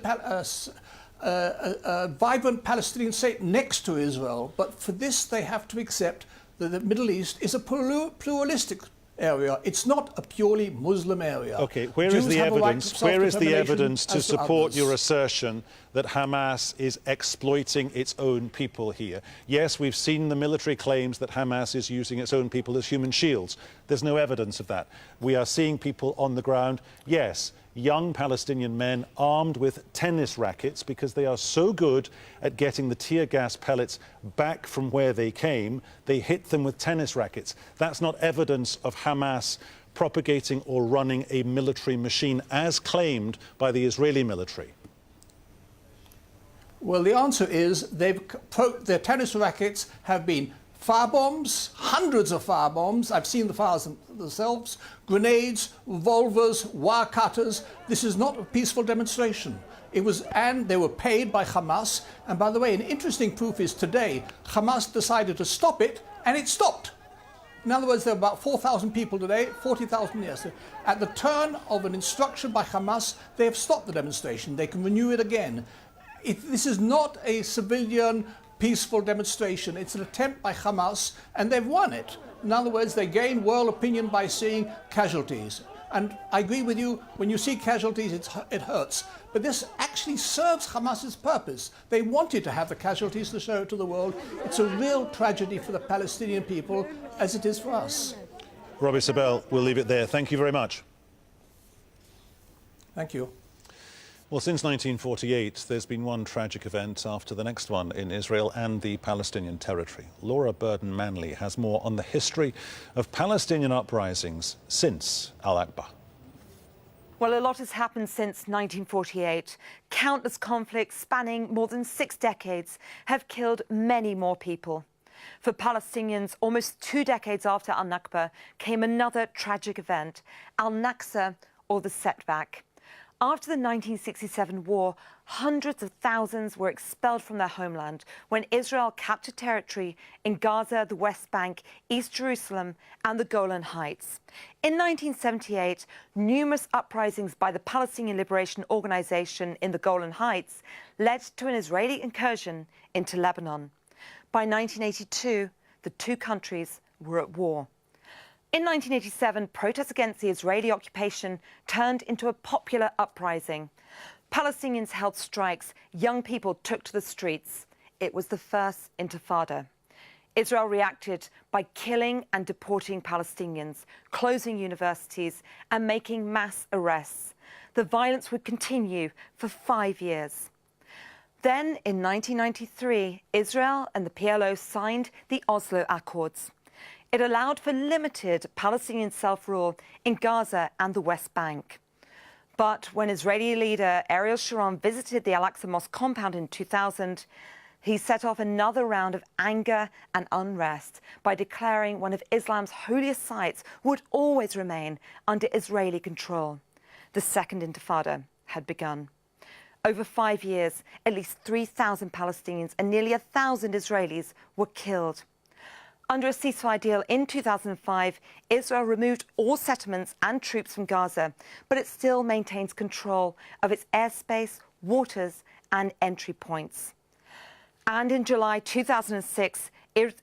E: vibrant Palestinian state next to Israel, but for this they have to accept that the Middle East is a pluralistic area. It's not a purely Muslim area.
A: Okay, where is the evidence to support your assertion that Hamas is exploiting its own people here? Yes, we've seen the military claims that Hamas is using its own people as human shields. There's no evidence of that. We are seeing people on the ground, yes, young Palestinian men armed with tennis rackets because they are so good at getting the tear gas pellets back from where they came, they hit them with tennis rackets. That's not evidence of Hamas propagating or running a military machine as claimed by the Israeli military.
E: Well, the answer is their tennis rackets have been fire bombs, hundreds of fire bombs. I've seen the fires themselves, grenades, revolvers, wire cutters. This is not a peaceful demonstration. And they were paid by Hamas. And by the way, an interesting proof is today, Hamas decided to stop it, and it stopped. In other words, there are about 4,000 people today, 40,000 yesterday. At the turn of an instruction by Hamas, they have stopped the demonstration. They can renew it again. This is not a civilian peaceful demonstration. It's an attempt by Hamas, and they've won it. In other words, they gain world opinion by seeing casualties. And I agree with you, when you see casualties, it hurts. But this actually serves Hamas's purpose. They wanted to have the casualties to show it to the world. It's a real tragedy for the Palestinian people, as it is for us.
A: Robbie Sabel, we'll leave it there. Thank you very much.
E: Thank you.
A: Well, since 1948, there's been one tragic event after the next one in Israel and the Palestinian territory. Laura Burden-Manley has more on the history of Palestinian uprisings since Al-Aqba.
F: Well, a lot has happened since 1948. Countless conflicts spanning more than 6 decades have killed many more people. For Palestinians, almost 2 decades after Al-Nakba came another tragic event, Al-Naqsa, or the setback. After the 1967 war, hundreds of thousands were expelled from their homeland when Israel captured territory in Gaza, the West Bank, East Jerusalem and the Golan Heights. In 1978, numerous uprisings by the Palestinian Liberation Organization in the Golan Heights led to an Israeli incursion into Lebanon. By 1982, the two countries were at war. In 1987, protests against the Israeli occupation turned into a popular uprising. Palestinians held strikes. Young people took to the streets. It was the first intifada. Israel reacted by killing and deporting Palestinians, closing universities and making mass arrests. The violence would continue for 5 years. Then, in 1993, Israel and the PLO signed the Oslo Accords. It allowed for limited Palestinian self-rule in Gaza and the West Bank. But when Israeli leader Ariel Sharon visited the Al-Aqsa Mosque compound in 2000, he set off another round of anger and unrest by declaring one of Islam's holiest sites would always remain under Israeli control. The Second Intifada had begun. Over 5 years, at least 3,000 Palestinians and nearly 1,000 Israelis were killed. Under a ceasefire deal in 2005, Israel removed all settlements and troops from Gaza, but it still maintains control of its airspace, waters and entry points. And in July 2006,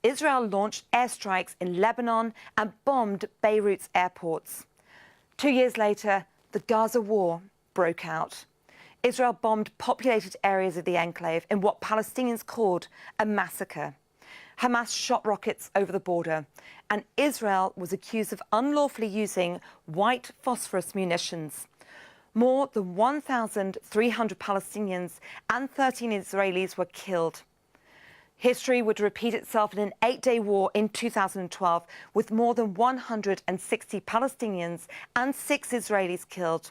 F: Israel launched airstrikes in Lebanon and bombed Beirut's airports. 2 years later, the Gaza war broke out. Israel bombed populated areas of the enclave in what Palestinians called a massacre. Hamas shot rockets over the border, and Israel was accused of unlawfully using white phosphorus munitions. More than 1,300 Palestinians and 13 Israelis were killed. History would repeat itself in an 8-day war in 2012, with more than 160 Palestinians and 6 Israelis killed.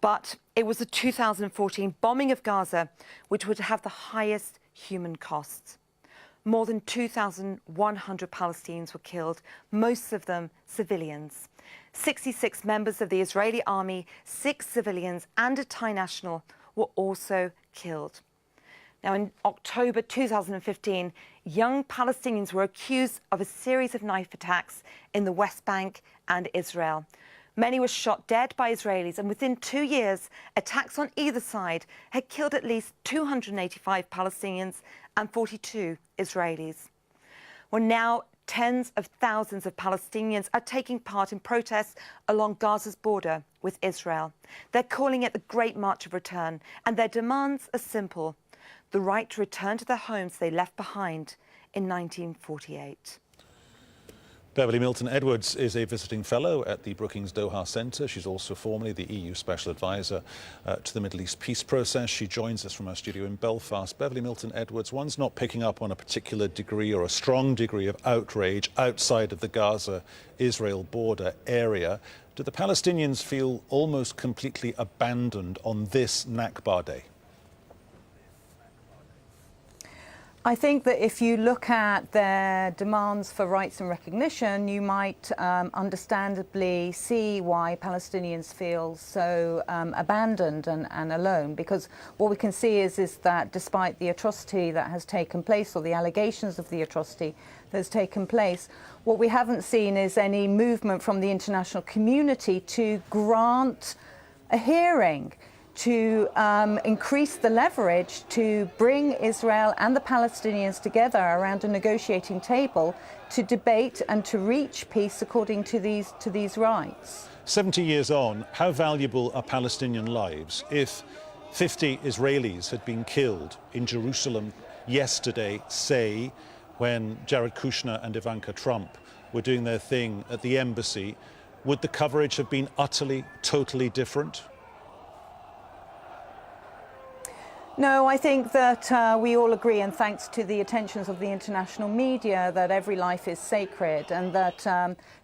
F: But it was the 2014 bombing of Gaza which would have the highest human costs. More than 2,100 Palestinians were killed, most of them civilians. 66 members of the Israeli army, 6 civilians and a Thai national were also killed. Now, in October 2015, young Palestinians were accused of a series of knife attacks in the West Bank and Israel. Many were shot dead by Israelis, and within 2 years, attacks on either side had killed at least 285 Palestinians and 42 Israelis. Well, now tens of thousands of Palestinians are taking part in protests along Gaza's border with Israel. They're calling it the Great March of Return, and their demands are simple: the right to return to their homes they left behind in 1948.
A: Beverly Milton-Edwards is a visiting fellow at the Brookings Doha Centre. She's also formerly the EU Special Advisor to the Middle East peace process. She joins us from our studio in Belfast. Beverly Milton-Edwards, one's not picking up on a particular degree or a strong degree of outrage outside of the Gaza-Israel border area. Do the Palestinians feel almost completely abandoned on this Nakba Day?
B: I think that if you look at their demands for rights and recognition, you might understandably see why Palestinians feel so abandoned and alone, because what we can see is that despite the atrocity that has taken place, or the allegations of the atrocity that has taken place, what we haven't seen is any movement from the international community to grant a hearing, to increase the leverage to bring Israel and the Palestinians together around a negotiating table to debate and to reach peace according to these rights.
A: 70 years on, how valuable are Palestinian lives? If 50 Israelis had been killed in Jerusalem yesterday, say, when Jared Kushner and Ivanka Trump were doing their thing at the embassy, would the coverage have been utterly, totally different?
B: No, I think that we all agree, and thanks to the attentions of the international media, that every life is sacred, and that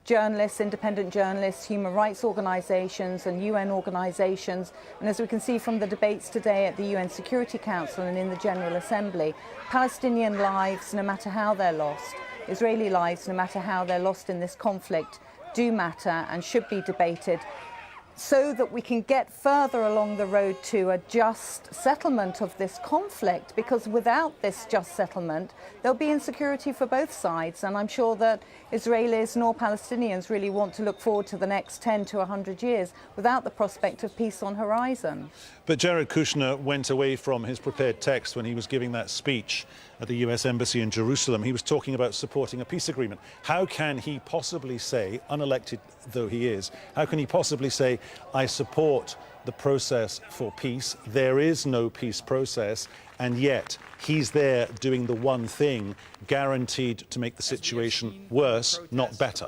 B: journalists, independent journalists, human rights organisations and UN organisations, and as we can see from the debates today at the UN Security Council and in the General Assembly, Palestinian lives, no matter how they're lost, Israeli lives, no matter how they're lost in this conflict, do matter and should be debated, so that we can get further along the road to a just settlement of this conflict, because without this just settlement, there'll be insecurity for both sides. And I'm sure that Israelis nor Palestinians really want to look forward to the next 10 to 100 years without the prospect of peace on horizon.
A: But Jared Kushner went away from his prepared text when he was giving that speech at the US Embassy in Jerusalem. He was talking about supporting a peace agreement. How can he possibly say, unelected though he is, how can he possibly say, I support the process for peace? There is no peace process, and yet he's there doing the one thing guaranteed to make the situation worse, not better.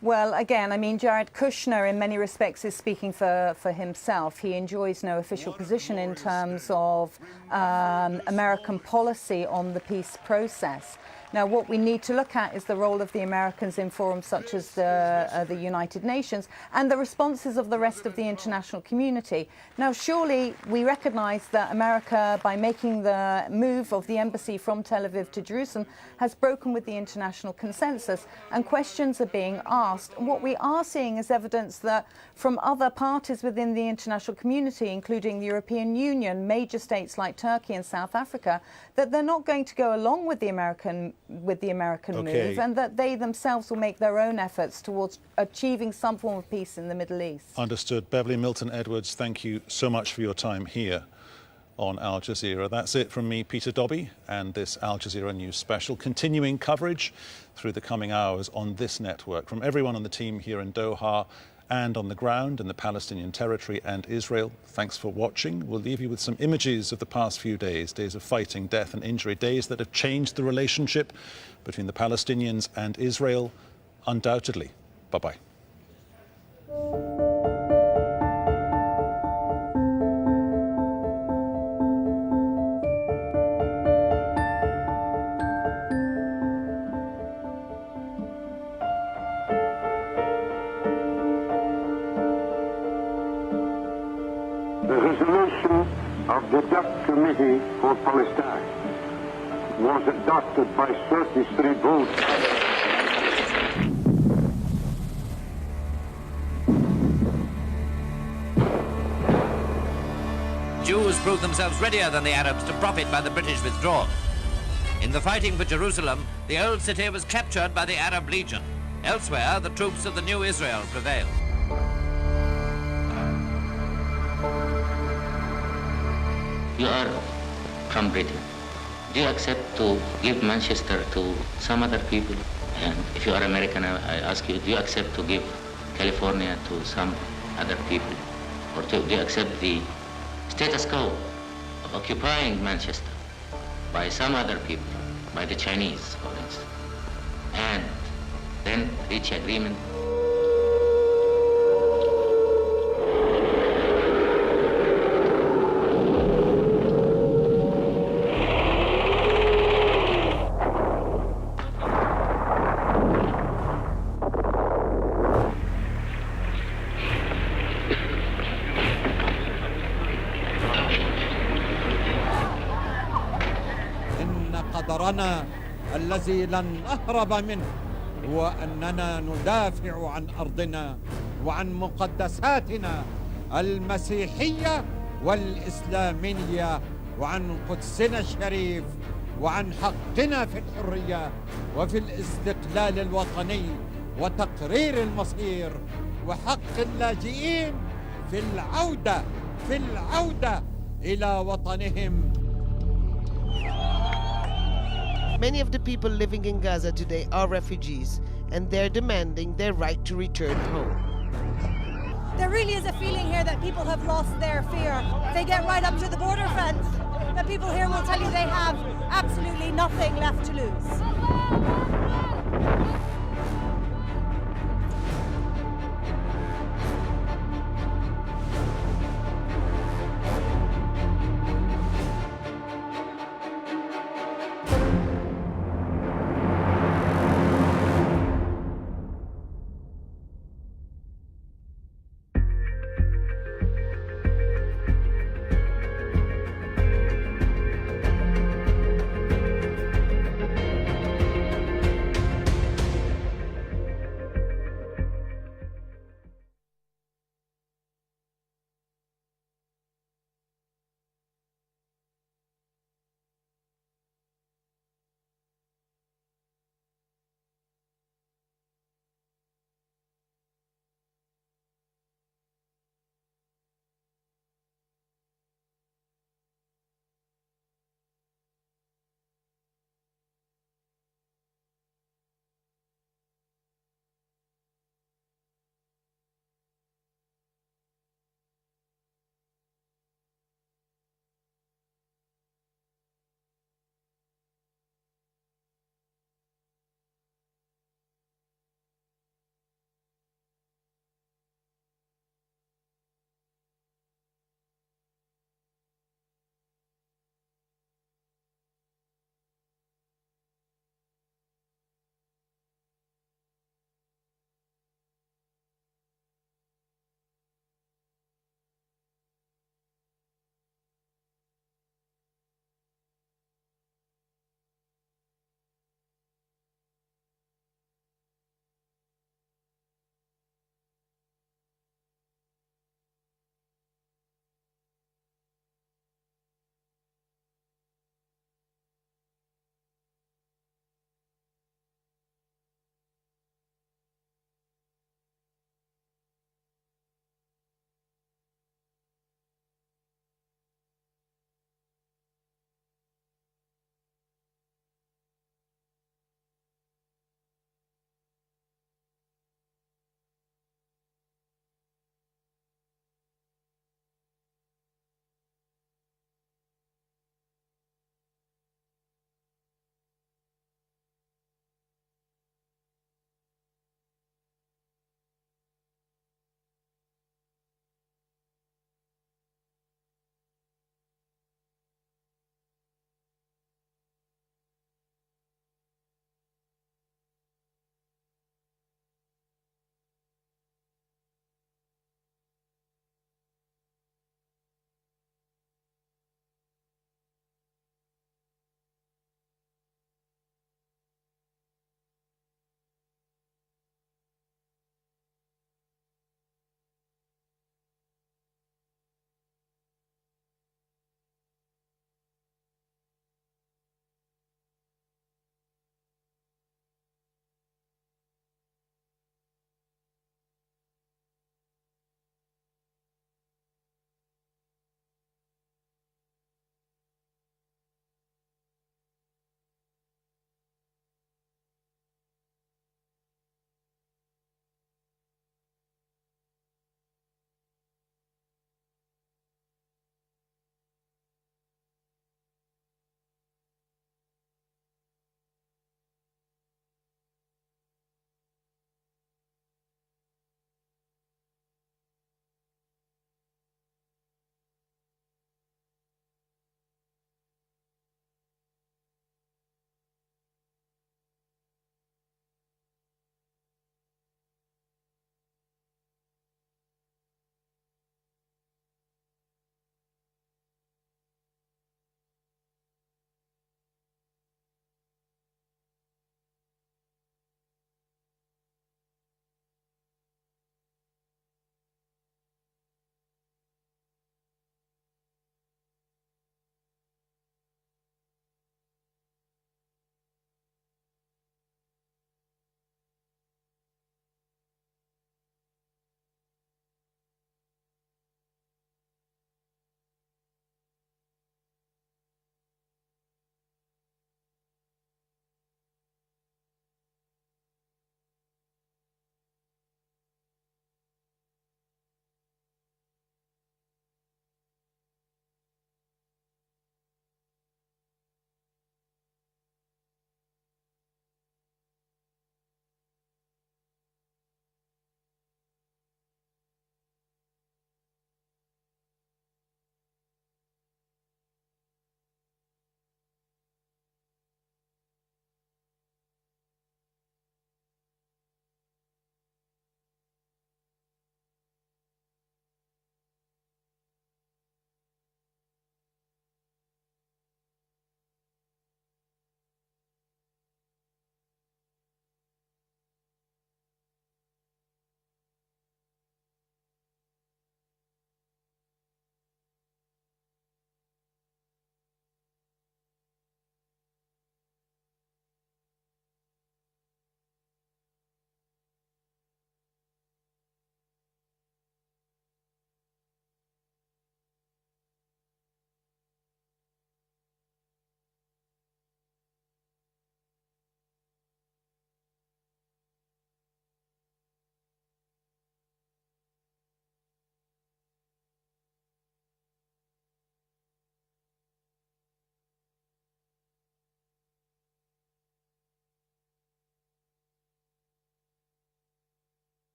B: Well, again, I mean, Jared Kushner in many respects is speaking for himself. He enjoys no official position in terms of American policy on the peace process. Now, what we need to look at is the role of the Americans in forums such as the United Nations and the responses of the rest of the international community. Now, surely we recognise that America, by making the move of the embassy from Tel Aviv to Jerusalem, has broken with the international consensus, and questions are being asked. And what we are seeing is evidence that from other parties within the international community, including the European Union, major states like Turkey and South Africa, that they're not going to go along with the American move, and that they themselves will make their own efforts towards achieving some form of peace in the Middle East.
A: Understood. Beverly Milton Edwards, thank you so much for your time here on Al Jazeera. That's it from me, Peter Dobby, and this Al Jazeera News Special. Continuing coverage through the coming hours on this network. From everyone on the team here in Doha and on the ground in the Palestinian territory and Israel, thanks for watching. We'll leave you with some images of the past few days, days of fighting, death and injury, days that have changed the relationship between the Palestinians and Israel, undoubtedly. Bye-bye.
G: Of the DUC Committee for Palestine was adopted by 33 votes.
H: Jews proved themselves readier than the Arabs to profit by the British withdrawal. In the fighting for Jerusalem, the old city was captured by the Arab Legion. Elsewhere, the troops of the new Israel prevailed.
J: You are from Britain. Do you accept to give Manchester to some other people? And if you are American, I ask you, do you accept to give California to some other people? Or do you accept the status quo of occupying Manchester by some other people, by the Chinese, for instance, and then reach agreement?
X: قدرنا الذي لن نهرب منه هو أننا ندافع عن أرضنا وعن مقدساتنا المسيحية والإسلامية وعن قدسنا الشريف وعن حقنا في الحرية وفي الاستقلال الوطني وتقرير المصير وحق اللاجئين في العودة إلى وطنهم.
P: Many of the people living in Gaza today are refugees, and they're demanding their right to return home.
Y: There really is a feeling here that people have lost their fear. They get right up to the border fence. The people here will tell you they have absolutely nothing left to lose.